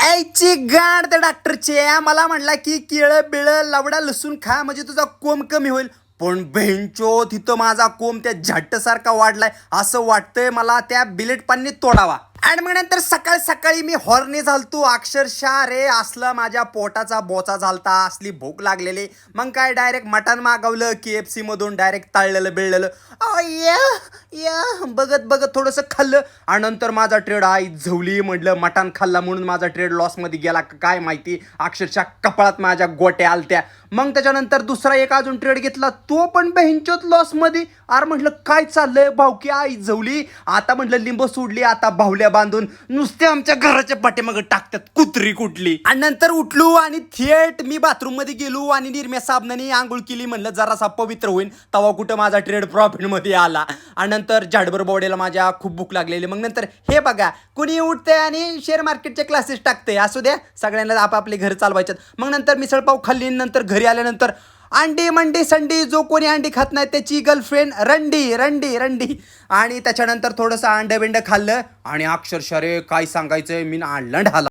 आईची गाड त्या डॉक्टरचे मला म्हणला की केळं बिळं लवडा लसूण खा म्हणजे तुझा कोम कमी होईल. पण बेंचो तिथं माझा कोम त्या झट्टसारखा वाढलाय. असं वाटतंय मला त्या बिलेट पाणी तोडावा. आणि मग नंतर सकाळी सकाळी मी हॉर्नी झालतो अक्षरशः रे. असला माझ्या पोटाचा बोचा झालता, असली भूक लागलेली. मग काय डायरेक्ट मटण मागवलं KFC मधून, डायरेक्ट तळलेलं बिळलेलं. या या बघत बघत थोडंसं खाल्लं आणि नंतर माझा ट्रेड आई झवली. म्हटलं मटण खाल्ला म्हणून माझा ट्रेड लॉसमध्ये गेला काय माहिती. अक्षरशः कपाळात माझ्या गोट्या आलत्या. मग त्याच्यानंतर दुसरा एक अजून ट्रेड घेतला, तो पण बहिंचोत लॉसमध्ये. अरे म्हटलं काय चाललंय भाऊकी, आई झवली. आता म्हटलं लिंब सोडली, आता बाहुल्या बांधून नुसते आमच्या घराच्या पाठीमागे टाकतात कुत्री कुठली. आणि नंतर उठलो आणि थेट मी बाथरूम मध्ये गेलो आणि निरम्या साबणाने आंघोळ केली. म्हणलं जरासा पवित्र होईल. तवा कुठं माझा ट्रेड प्रॉफिट मध्ये आला. आणि नंतर झाडभर बॉडीला माझ्या खूप भूक लागलेली. मग नंतर हे बघा, कुणी उठतंय आणि शेअर मार्केटचे क्लासेस टाकते. असू द्या, सगळ्यांना आपापले घर चालवायच्यात. मग नंतर मिसळपाव खाल्ली. नंतर घरी आल्यानंतर अंडी मंडी संडी, जो कोणी अंडी खात नाही त्याची गर्लफ्रेंड रंडी रंडी रंडी. आणि त्याच्यानंतर थोडंसं अंड बिंड खाल्लं आणि अक्षरशः रे काय सांगायचंय, मी आणलं ढाला.